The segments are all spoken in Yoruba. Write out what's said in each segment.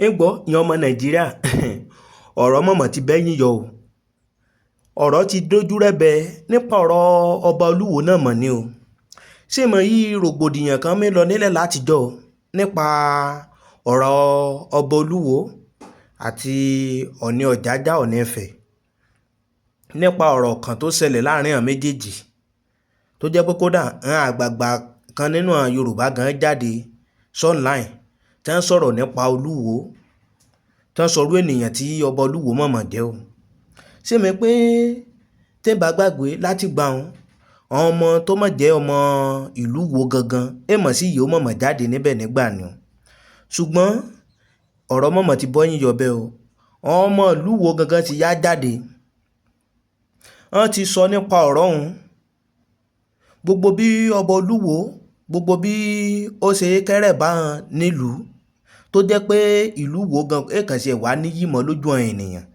ń gbọ́ ìyẹn ọmọ Nàìjíríà ọ̀rọ̀ mọ̀mọ́ ti bẹ́yìn yọ o ọ̀rọ̀ ti dójú rẹ́bẹ nípa ọ̀rọ̀ ọba Olúwo náà mọ̀ ni o ṣé mọ̀ yí rògbòdìyàn kan mi lọ nílẹ̀ látijọ́ nípa ọ̀rọ̀ ọba Olúwo àti Ọọ̀ni Ọ̀jájá Ọọ̀ni Ifẹ̀ nípa ọ̀rọ̀ kan tó ṣẹlẹ̀ láàrin àwọn méjèèjì tó jẹ́ pé kódà àwọn àgbààgbà kan nínú àwọn Yorùbá gan jáde online tí wọ́n sọ̀rọ̀ nípa Olúwo tí wọ́n sọ̀rọ̀ ènìyàn tí ọba Olúwo mọ̀mọ̀ jẹ́ o ṣé mi pé tẹ́ bá gbàgbé láti gbà wọn àwọn ọmọ tó mọ̀ jẹ́ ọmọ ìlú Wo gangan èèmọ̀ sí yìí ó mọ̀mọ̀ jáde níbẹ̀ nígbà ni o ṣùgbọ́n ọ̀rọ̀ mọ̀mọ̀ ti bọ́yìn yọ bẹ́ẹ̀ o àwọn ọmọ ìlú Wo gangan ti yá jáde wọ́n ti sọ nípa ọ̀rọ̀ ọ̀hún gbogbo bí ọba Olúwo gbogbo bí ó ṣe kẹ́rẹ̀ bá wọn nílùú tó jẹ́ pé ìlú Wo gan èkàn ṣe wà níyì mọ́ lójú àwọn ènìyàn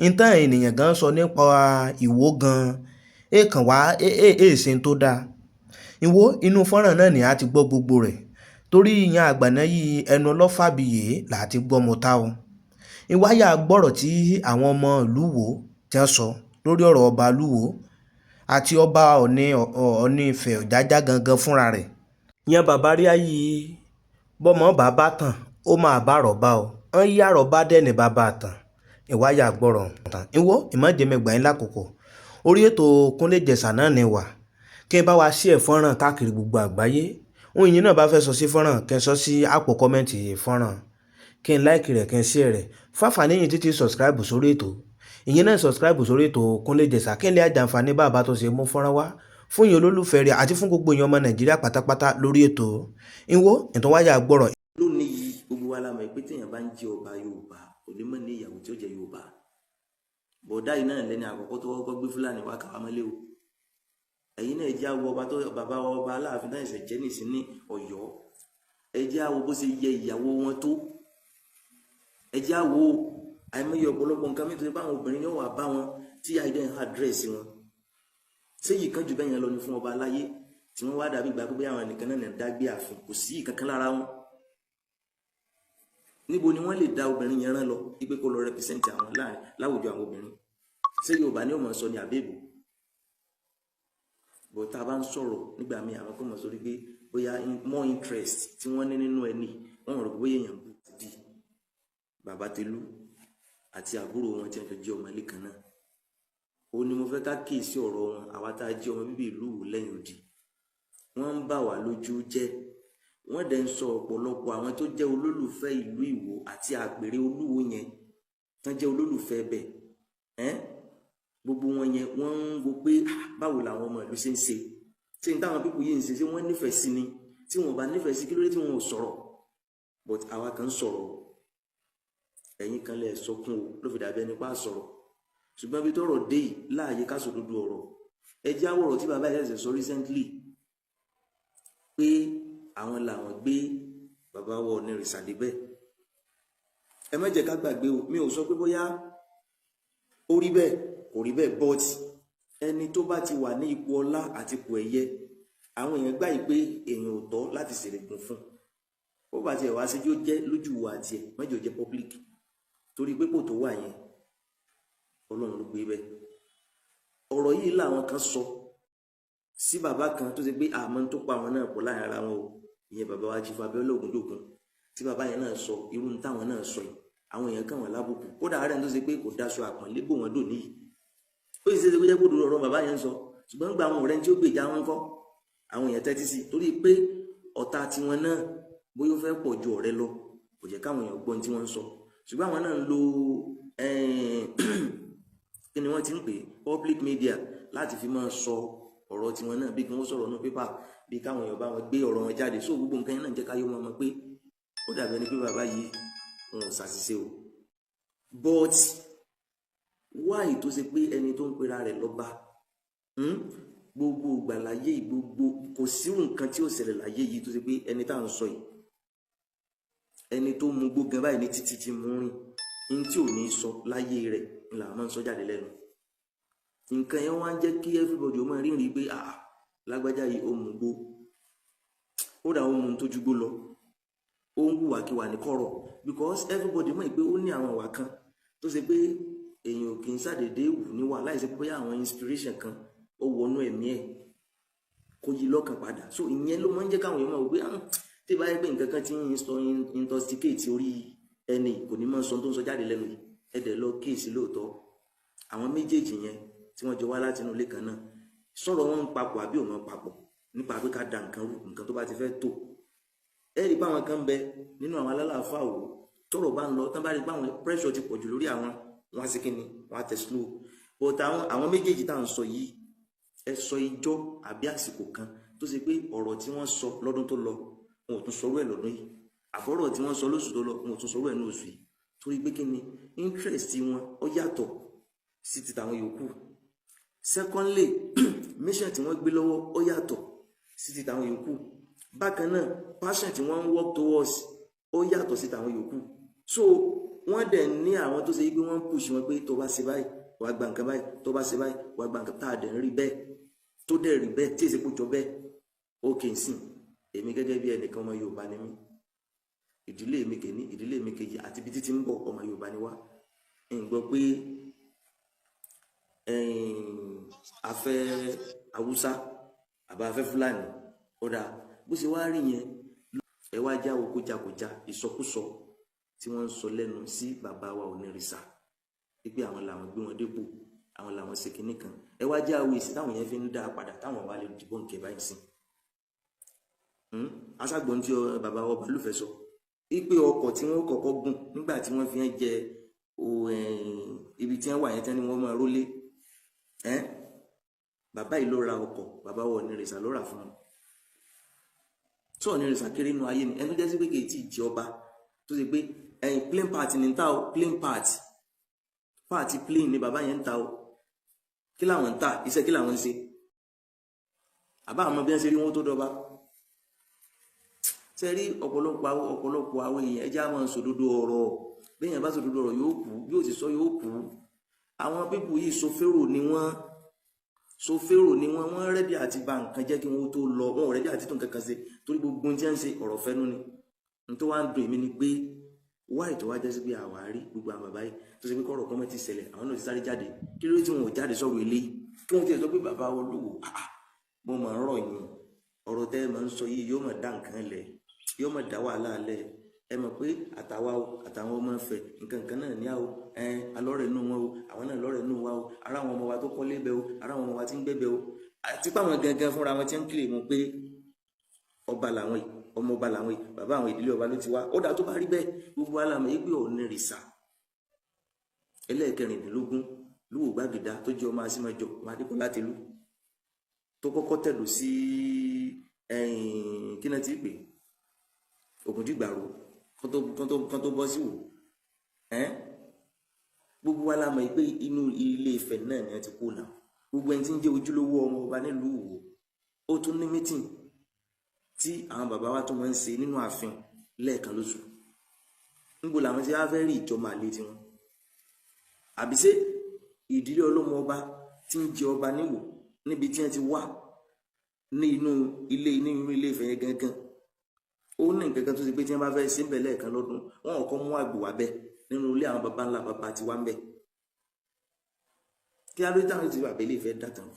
ìtàn ènìyàn gan sọ nípa Ìwó gan èkàn wá èèṣe tó dáa Ìwó inú fọ́nrán náà ni a ti gbọ́ gbogbo rẹ̀ torí ìyẹn àgbàná yìí ẹnu ọlọ́fàbíyè là ti gbọ́ mọ́ta o ìwáyà gbọ́rọ̀ tí àwọn ọmọ ìlú Wo ti ń sọ lórí ọ̀rọ̀ ọba Olúwo àti ọba Ọọ̀ni Ifẹ̀ Ọ̀jájá gangan fúnra rẹ̀ ìyẹn bàbá rí ayé bọ́mọ bàbá tàn ó máa bá àrọ̀bá o wọ́n yí àrọ̀bá dẹ́ni bàbá tàn ìwáyà gbọ́rọ̀ tàn ìwọ ìmọ̀jẹ̀mẹ̀gbà yín lákòókò orí ètò Kúnlé Ìjẹ̀ṣà náà ni wà kí n bá wa ṣí ẹ̀ fọ́nrán káàkiri gbogbo àgbáyé ohun ìyìn náà bá fẹ́ sọ sí fọ́nrán kí n sọ sí àpò kọ́mẹ́ǹtì fọ́nrán kí n láìkì rẹ̀ kí n ṣí rẹ̀ fáfàní yìí títí subscribe sórí ètò ìyìn náà subscribe sórí ètò Kúnlé Ìjẹ̀ṣà kí n lè àjàǹfààní bàbá tó ṣe mú fọ́nrán wá fún yín olólùfẹ́ rẹ̀ àti fún gbogbo èèyàn ọmọ Nàìjíríà pátápátá lórí ètò ìwọ ìtọ́wáyà gbọ́rọ̀. lónìí yìí gbogbo wa la mọ̀ pé téèyàn bá ń jẹ́ ọba Yorùbá kò ní mọ̀ ní ìyàwó tí ó jẹ́ Yorùbá bọ̀dá yìí náà lẹ́ni àkọ́kọ́ tó kọ́kọ́ gbé Fúlàní wá káwá mọ́lé o ẹ̀yin náà ẹ jẹ́ àwọ̀ ọba tó bàbá wa ọba Aláàfin náà ẹ̀sẹ̀ jẹ́ nìsín ní Ọ̀yọ́ ẹ jẹ́ àwọ̀ bó ṣe yẹ ìyàwó wọn tó ẹ jẹ́ àwọ̀ àìmọye ọ̀pọ̀lọpọ̀ nǹkan mìíràn tó bá àwọn obìnrin yóò wà bá wọn tí àìdẹ́ ń àdírẹ́sì wọn séyìí kan jù bẹ́ẹ̀ yẹn lọ ní fún ọba aláyé tí wọ́n wá dàbí ìgbà pé àwọn nìkan náà dágbé ààfin kò sí ìkankan lára wọn níbo ni wọ́n lè dá obìnrin yẹn rán lọ wípé kó lọ rẹpẹsẹ̀ntì àwọn láwùjọ àwọn obìnrin ṣé Yorùbá ni ó mọ̀ sọ ní àbẹ́bò bó tá a bá ń sọ̀rọ̀ nígbà míì àwọn kan mọ̀ sórí pé bóyá more interest tí wọ́n ní nínú ẹni wọ́n rò bóyá èèyàn bú di bàbá Tẹ̀lú àti àbúrò wọn tí wọ́n jọ jẹ́ ọmọ ilé kan náà ó ní mo fẹ́ ká kíyèsí ọ̀rọ̀ wọn àwa tá a jẹ́ ọmọ bíbí ìlú Ìwó lẹ́yìn odi wọ́n ń bà wá lójú jẹ́ wọ́n dẹ̀ ń sọ ọ̀pọ̀lọpọ̀ àwọn tó jẹ́ olólùfẹ́ ìlú Ìwó àti àpèrè Olúwo yẹn tán jẹ́ olólùfẹ́ bẹ̀ gbogbo wọn yẹn wọ́n ń wo pé báwo làwọn ọmọ ìlú ṣe ń ṣe ṣé ní táwọn pípọ̀ yìí ń ṣe ṣé wọ́n nífẹ̀ẹ́ sí ni tí wọ́n bá nífẹ̀ẹ́ sí kí ló dé tí wọ́n ò sọ̀rọ̀ but àwa kan sọ̀rọ̀ ẹ̀yin kan lè sọkún o ló fi dàbí ẹni pa sọ̀rọ̀ ṣùgbọ́n bí tọ́rọ̀ dé yìí láàyè ká sọ dúdú ọ̀rọ̀ ẹ jẹ́ àwòrán tí bàbá yẹn ṣe sọ recently pé àwọn làwọn gbé bàbá wọ ní rìsàlẹ bẹ́ẹ̀ ẹ má jẹ́ ká gbàgbé o mi ò sọ pé bóyá ó rí bẹ́ẹ̀ kò rí bẹ́ẹ̀ but ẹni tó bá ti wà ní ipò ọlá àti ipò ẹ̀yẹ àwọn èèyàn gbà yìí pé èèyàn ò tọ́ láti ṣèlẹ̀kùn fún ó bá tiẹ̀ wá sí yóò jẹ́ lójú wa tiẹ̀ mẹ́jọ jẹ́ public torí pé kò tó wà yẹn Ọlọ́run ló gbé bẹ́ẹ̀ ọ̀rọ̀ yìí làwọn kan sọ sí bàbá kan tó ṣe pé àmọ́ tó pa àwọn náà pọ̀ láàrin ara wọn o ìyẹn bàbá wa Chief Abíọ́lá Ògúndògún tí bàbá yẹn náà sọ irú ní táwọn náà sọ yìí àwọn èèyàn kàn wọ́n lábùkù kódà àárẹ̀ tó ṣe pé kò dáṣọ àpọ̀nlé bò wọ́n dò níyì ó sì ṣe pé jẹ́ kó dúró ọ̀rọ̀ bàbá yẹn sọ ṣùgbọ́n gba àwọn ọ̀rẹ́ tí ó gbèjà wọn kọ́ àwọn èèyàn tẹ́tí sí torí pé ọ̀tá tiwọn náà bóyá ó fẹ́ pọ̀ ju ọ̀rẹ́ lọ kò jẹ́ káwọn èèyàn gbọ́n tí wọ́n ń sọ ṣùgbọ́n àwọn náà ń lo kí ni wọ́n ti ń pè public media láti fi máa sọ ọ̀rọ̀ tiwọn náà bí kí wọ́n sọ̀rọ̀ ní pépà bí káwọn èèyàn bá wọn gbé ọ̀rọ̀ wọn jáde so gbogbo nǹkan yẹn náà jẹ́ káyé wọn mọ̀ pé ó dàbẹ̀ ni pé bàbá yìí wọn ò ṣàṣìṣe o but why tó ṣe pé ẹni tó ń pera rẹ̀ lọ́ba gbogbo ìgbà láyé gbogbo kò sí nǹkan tí ó ṣẹlẹ̀ láyé yìí tó ṣe pé ẹni tá à ń sọ yìí ẹni tó mú gbógan báyìí ní títí tí mú rìn ní tí ò ní sọ láyé rẹ̀ là máa ń sọ jáde lẹ́nu nǹkan yẹn wá ń jẹ́ kí everybody ó máa rí pé lágbájá yìí ó mú gbó ó dà ó mú tó jùgbó lọ ó ń hùwàkiwà ní kọ̀rọ̀ because everybody mọ̀ pé ó ní àwọn ìwà kan tó ṣe pé èèyàn kì í ṣàdédé wù níwà láìsí pé àwọn inspiration kan ó wọnú ẹ̀mí ẹ̀ kó yí lọ́kàn padà. So ìyẹn ló máa ń jẹ́ káwọn èèyàn mọ̀ pé tí bá yẹ pé nǹkan kan ti ń intoxicate orí ẹni kò ní máa sọ tó ń sọ jáde lẹ́nu yìí ẹ̀dẹ̀ lọ kíyèsí lóòótọ́ àwọn méjèèjì yẹn tí wọ́n jọ wá láti inú ilé kan náà sọ̀rọ̀ wọn ń papọ̀ àbí òun papọ̀ nípa pé ká da nǹkan rú nǹkan tó bá ti fẹ́ tó ẹ̀rí báwọn kan bẹ nínú àwọn alálàáfáà wò tọ́rọ̀ bá ń lọ tán bá rí báwọn pressure ti pọ̀jù lórí àwọn wọn á sì kíni wọn á tẹ̀ slow but àwọn méjèèjì tá à ń sọ yìí ẹ sọ ìjọ àbí àsìkò kan tó ṣe pé ọ̀rọ̀ tí wọ́n sọ lọ́dún tó lọ wọn ò tún sọ̀rọ̀ ẹ̀ lọ́dún yìí àbọ̀rọ̀ tí wọ́n sọ lóṣù tó lọ wọn ò tún sọ̀rọ̀ ẹ̀ ní oṣù yìí torí pé kíni interest wọn ó yàtọ̀ sí ti tàwọn yòókù. Secondly mission tí wọ́n gbé lọ́wọ́ ó yàtọ̀ sí ti tàwọn yòókù. Bákan náà passion tí wọ́n ń work towards ó yàtọ̀ sí tàwọn yòókù. So wọ́n dẹ̀ ní àwọn tó ṣe pé wọ́n push wọn pé tó bá ṣe báyìí wàá gba nǹkan báyìí tó bá ṣe báyìí wàá gba nǹkan tá a dẹ̀ ń rí bẹ́ẹ̀ tó dẹ̀ rí bẹ́ẹ̀ tí èsì kò jọ bẹ́ẹ̀ ó kì í sìn èmi gẹ́gẹ́ bí ẹnìkan ọmọ Yorùbá ni mí ìdílé mi kìíní ìdílé mi kejì àti ibi títí ń bọ̀ ọmọ Yorùbá ni wá ń gbọ́ pé afẹ́ Haúsá àbá afẹ́ Fúlàní ó dáa bó ṣe wá rí yẹn ẹ wá já oko jakòjá ìsọkúsọ tí wọ́n ń sọ lẹ́nu sí bàbá wa Onírìṣà pé àwọn làwọn gbé wọn dépò àwọn làwọn ṣe kinní kan ẹ wá já owó èsì táwọn yẹn fi ń dá a padà táwọn wá lè dìbò nkè báyìí sí aṣágbọn tí bàbá wa Ọbalúfẹ́ sọ wípé ọkọ̀ tí wọ́n kọ́kọ́ gùn nígbà tí wọ́n fi ń jẹ ibi tí wọ́n wà yẹn tán ni wọ́n máa rólé bàbá yìí ló ra ọkọ̀ bàbá wa Onírìṣà ló rà fún wọn tó Onírìṣà kéré inú ayé ni ẹnu jẹ́ sí pé kì í tí ì jẹ ọba tó ṣe pé plain party ní ta o plain party plain ni bàbá yẹn ń ta o kí làwọn ń ta iṣẹ́ kí làwọn ń ṣe àbá àwọn bí wọ́n ṣe rí wọn tó dọba ṣe rí ọ̀pọ̀lọpọ̀ àwọn èèyàn ẹjẹ́ á máa sòdodo ọ̀rọ̀ béèyàn bá sòdodo ọ̀rọ̀ yóò kú bí ó sì sọ yóò kú àwọn pípù yìí soférò ni wọ́n rẹ́dí àti bà nǹkan jẹ́ kí wọ́n tó lọ wọn ò rẹ́dí àti tó nǹkan kan ṣe torí gbogbo tí wọ́n ń ṣe ọ̀rọ̀ fẹ́nu ni n tó wá ń dùn èmi ni pé wáì tó wá jẹ́ sí pé àwárí gbogbo àwọn bàbá yìí tó ṣe pé kọ́rọ̀ kan mọ́ ti ṣẹlẹ̀ àwọn náà ti sáré jáde kí ló tí wọn ò jáde sọ̀rọ̀ eléyìí kí wọ́n ti sọ pé bàbá Olúwo mo máa ń rọ̀ yín ọ̀rọ̀ tẹ́ ẹ máa ń sọ yìí yóò máa dá nǹkan lẹ̀ yóò máa dá wàhálà lẹ̀ ẹ mọ̀ pé àtàwọn ọmọ ẹ̀fẹ̀ nǹkan kan náà ní àwọ̀ alọ́rẹ̀ inú wọn o àwọn náà lọ́rẹ̀ inú wa o ara àwọn ọmọ wa tó kọ́lé bẹ o ara àwọn ọmọ wa tí ń gbẹ́bẹ o àti pé àwọn gangan fúnra wọn ti ń kílè mú pé ọba làwọn yìí ọmọ ọba làwọn yìí bàbá àwọn ìdílé ọba ló ti wá ó dà tó bá rí bẹ́ẹ̀ gbogbo alámọ̀ yìí pé Onírìṣà ẹlẹ́ẹ̀kẹrìndínlógún Lúwo Gbàgìdá tó jẹ́ ọmọ Asímọjọ ọmọ Adékọlá Tìlú tó kọ́kọ́ tẹ̀lú sí kí náà ti pè Ògúndìgbàrò kan tó bọ́ sí wò gbogbo alámọ̀ yìí pé inú Ilé Ifẹ̀ náà ni wọ́n ti kó náà gbogbo ẹni tí ń jẹ́ ojúlówó ọmọ ọba nílùú Ìwó ó tún ní mítìn tí àwọn bàbá wa tó máa ń ṣe nínú ààfin lẹ́ẹ̀kan lóṣù níbo làwọn tí wá fẹ́ rí ìjọba àlè tiwọn àbí ṣé ìdílé ọlọ́mọ ọba tí ń jẹ ọba níwò níbi tí wọ́n ti wá ní inú Ilé Ifẹ̀ yẹn gangan ó ní nǹkan kan tó ṣe pé tí wọ́n bá fẹ́ ṣe ń bẹ̀ lẹ́ẹ̀kan lọ́dún wọn ò kọ́ mú àgbò wá bẹ́ẹ̀ nínú ilé àwọn baba ńlá baba ti wá ń bẹ̀ kí alóyè táwọn ti bàbá Ilé Ifẹ̀ dàtàn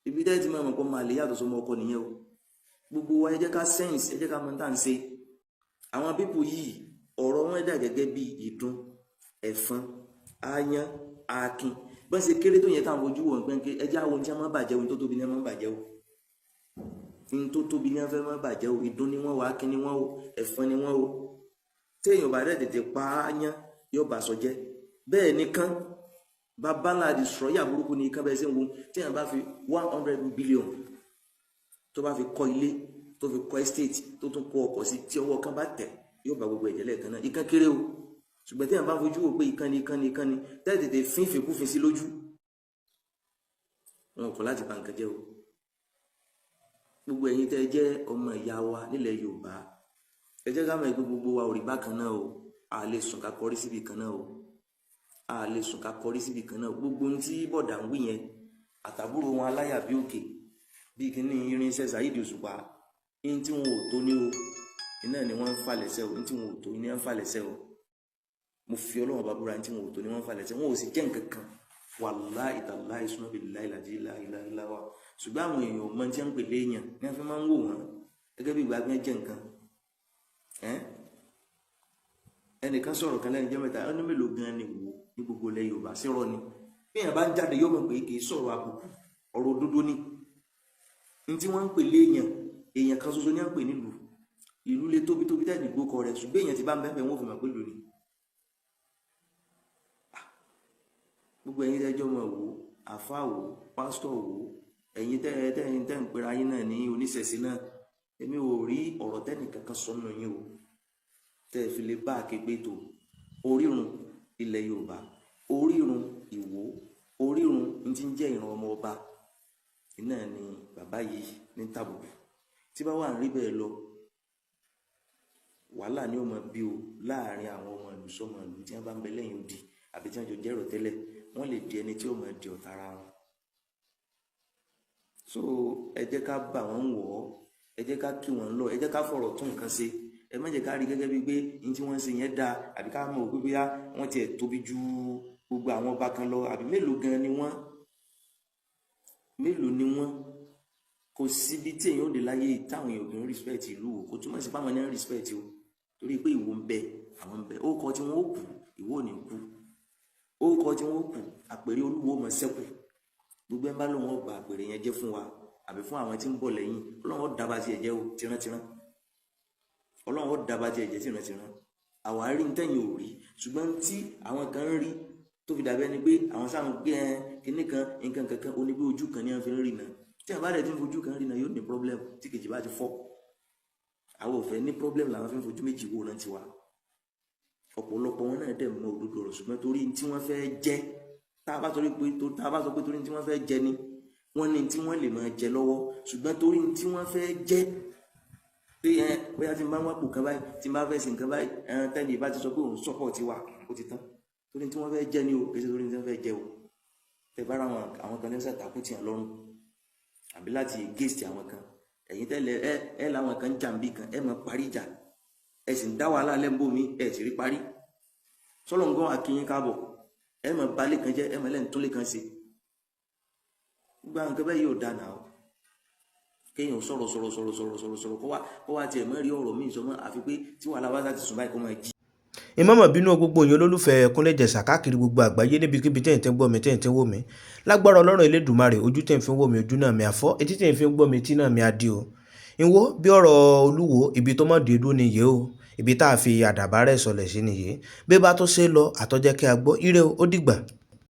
ibi tẹ́ ti máa mọ̀ pọ́ máa lè yàtọ̀ sọmọ ọkọ nìyẹn o gbogbo wa ẹ jẹ́ ká sẹ́yìnsì ẹ jẹ́ ká mọ̀ tá à ń ṣe àwọn pípò yìí ọ̀rọ̀ wọn dà gẹ́gẹ́ bí ìdun ẹ̀fọn aáyán akin bọ́n ṣe kéré tó yẹ táwọn ojú wọn pé ẹ jẹ́ àwọn ohun tí wọ́n máa bàjẹ́ ohun tó tóbi ní wọ́n máa bàjẹ́ o ohun tó tóbi ní wọ́n fẹ́ máa bàjẹ́ o ìdun ni wọ́n o akin ni wọ́n o ẹ̀fọn ni wọ́n o téèyàn bá dẹ̀ tètè pa aáyán yóò bà sọ jẹ́ bẹ́ẹ̀ ni kán babalá destroyer burúkú ni kán bẹ́ẹ̀ sí wo téèyàn bá fi 100 billion tó bá fi kọ́ ilé tó fi kọ́ estate tó tún kọ́ ọkọ̀ sí tí ọwọ́ kan bá tẹ̀ yóò bá gbogbo ẹ̀jẹ̀ lẹ́ẹ̀kan náà ìkan kéré o ṣùgbọ́n tí àwọn bá fojú wò pé ìkànnì tẹ́tẹ̀tẹ̀ fín fèkúfin sí lójú wọn kọ̀ láti bà nǹkan jẹ́ o gbogbo ẹ̀yin tẹ́ jẹ́ ọmọ ìyá wa nílẹ̀ Yorùbá ẹ jẹ́ ká mọ̀ pé gbogbo wa ò rí bákan náà o a lè sùn ká kọrí síbi kan náà o a lè sùn ká kọrí síbi kan náà gbogbo ohun tí bọ̀dà ń wí yẹn àtàbúrò wọn aláyà bí òkè bí kíní irinṣẹ́ Saheed Òṣùpá in tí wọn ò tó ní o iná ni wọ́n ń fà lẹ́sẹ̀ o ní tí wọn ò tó ní wọ́n ń fà lẹ́sẹ̀ o mo fi Ọlọ́run bá búra ní tí wọn ò tó ní wọ́n ń fà lẹ́sẹ̀ wọn ò sì jẹ́ nǹkan kan wàláhì tàláhì summa billahi la ilaha illa huwa ṣùgbọ́n àwọn èèyàn mọ tí wọ́n ń pè léèyàn ní wọ́n fi máa ń wò wọ́n gẹ́gẹ́ bí ìgbà gbẹ́ jẹ́ nǹkan ẹnìkan sọ̀rọ̀ kan lẹ́yìn jẹ́ mẹ́ta ọdún mélòó gan ni wò ní gbogbo ilẹ̀ Yorùbá sírọ́ ni bí èèyàn bá ń jáde yóò mọ̀ pé kì í sọ̀rọ̀ àbùkù ọ̀rọ̀ òdodo ni ní tí wọ́n ń pè léèyàn èèyàn kan ṣoṣo ní à ń pè nílùú ìlú lè tóbi tóbi tẹ́ ìdìgbò kọ rẹ̀ ṣùgbọ́n èèyàn ti bá ń bẹ́ẹ̀ wọ́n fi mọ̀ pé lù ní gbogbo ẹ̀yin tẹ́jọ́ mọ̀ wò àfá wò pásítọ̀ wò ẹ̀yin tẹ́ ń pera yín náà ní oníṣẹ̀ṣe náà èmi ò rí ọ̀rọ̀ tẹ́nìkankan sọ́nà yín o tẹ́ fi lè bá àkégbé tó orírun ilẹ̀ Yorùbá orírun Ìwó orírun ní ti ń jẹ́ ìran ọmọ ọba iná ni bàbá yìí ní tàbùkù tí bá wà ń rí bẹ́ẹ̀ lọ wàhálà ni ó mọ bí o láàrin àwọn ọmọ ìlú sọmọ ìlú tí wọ́n bá ń bẹ lẹ́yìn odi àbí tí wọ́n jọ jẹ́rọ̀ tẹ́lẹ̀ wọ́n lè di ẹni tí ó mọ di ọ̀tá ara wọn so ẹ jẹ́ ká bà wọ́n wọ̀ ọ́ ẹ jẹ́ ká kí wọ́n lọ ẹ jẹ́ ká fọ̀rọ̀ tún nǹkan ṣe ẹ má jẹ́ ká rí gẹ́gẹ́ bí pé ní tí wọ́n ń ṣe yẹn dáa àbí ká mọ̀ pé bóyá wọ́n tiẹ̀ tóbi ju gbogbo àwọn ọba kan lọ àbí mélòó gan ni wọ́n kò síbi tí èèyàn ò dé láyé táwọn èèyàn kì í respect ìlú o kò túmọ̀ sí pé àwọn èèyàn respect o torí pé Ìwó ń bẹ àwọn ń bẹ ó kọ tí wọ́n ó kù Ìwó ò ní kú ó kọ tí wọ́n ó kù àpèrè Olúwo mọ̀ sẹ́kù gbogbo ẹ̀ bá lóun ọba àpèrè yẹn jẹ́ fún wa àbí fún àwọn tí ń bọ̀ lẹ́yìn Ọlọ́run ó dábàá tiẹ̀ jẹ́ o tìrántìrán Ọlọ́run ó dábàá tiẹ̀ jẹ́ tìrántìrán àwárí ń tẹ̀yìn ò rí ṣùgbọ́n tí àwọn kan ń rí tó fi dàbẹ́ ni pé àwọn sáwọn gbé kinní kan nǹkan kankan onígbé ojú kan ní àwọn fi ń rìn náà tí àwọn bá dẹ̀ tí ń fojú kan rìn náà yóò ní problem tí kejì bá ti fọ́ àwọn ò fẹ́ ní problem làwọn fi ń fojú méjì wò náà tiwa ọ̀pọ̀lọpọ̀ wọn náà dẹ̀ mọ òdodo ọ̀rọ̀ ṣùgbọ́n torí tí wọ́n fẹ́ jẹ́ tá a bá sọ pé torí tí wọ́n fẹ́ jẹ ni wọ́n ní tí wọ́n lè máa jẹ lọ́wọ́ ṣùgbọ́n torí tí wọ́n fẹ́ jẹ́ pé bóyá tí n bá ń wápò kan báyìí tí n bá fẹ́ sí nǹkan báyìí tẹ́lẹ̀ bá ti sọ pé òun sọ́pọ̀ ti wà ó ti tán torí tí wọ́n fẹ́ jẹ́ ni o kì í ṣe torí tí wọ́n fẹ́ jẹ́ o tẹ bá ra àwọn kan lẹ́sẹ̀ takùn tìyàn lọ́rùn àbí láti gẹ́ẹ̀sì àwọn kan ẹ̀yin tẹ́lẹ̀ ẹ làwọn kan jàǹbí kan ẹ máa parí ìjà ẹ sì ń dá wàhálà lẹ́ńbó mi ẹ sì rí parí sọlọ́ngàn akínyín káàbọ̀ ẹ máa balẹ̀ kan jẹ́ ẹ máa lẹ́nu tó lè kan ṣe gbogbo àwọn nǹkan bẹ́ẹ̀ yóò dáa náà kéèyàn sọ̀rọ̀ kó wá tiẹ̀ mọ́ rí ọ̀rọ̀ míì sọmọ́ àfi pé tí wàhálà bá sá ti sùn báyìí kó máa jí. ìmọ̀mọ̀ bínú gbogbo èèyàn olólùfẹ́ Kúnlé Ìjẹ̀ṣà káàkiri gbogbo àgbáyé níbikíbi tẹ́yìn tẹ́ ń gbọ́ mi tẹ́yìn tẹ́ ń wò mí lágbára Ọlọ́run Elédùmarè ojú tẹ́yìn fi ń wò mí ojú náà mi àfọ́ etí tẹ́yìn fi ń gbọ́ mi etí náà mi adé o ìwọ bí ọ̀rọ̀ Olúwo ibi tó mọ̀ dé dúró nìyẹn o ibi tá a fi àdàbà rẹ̀ sọlẹ̀ sí nìyẹn bí bá tó ṣe lọ àtọ́jẹ́ kí a gbọ́ ire o ó dìgbà.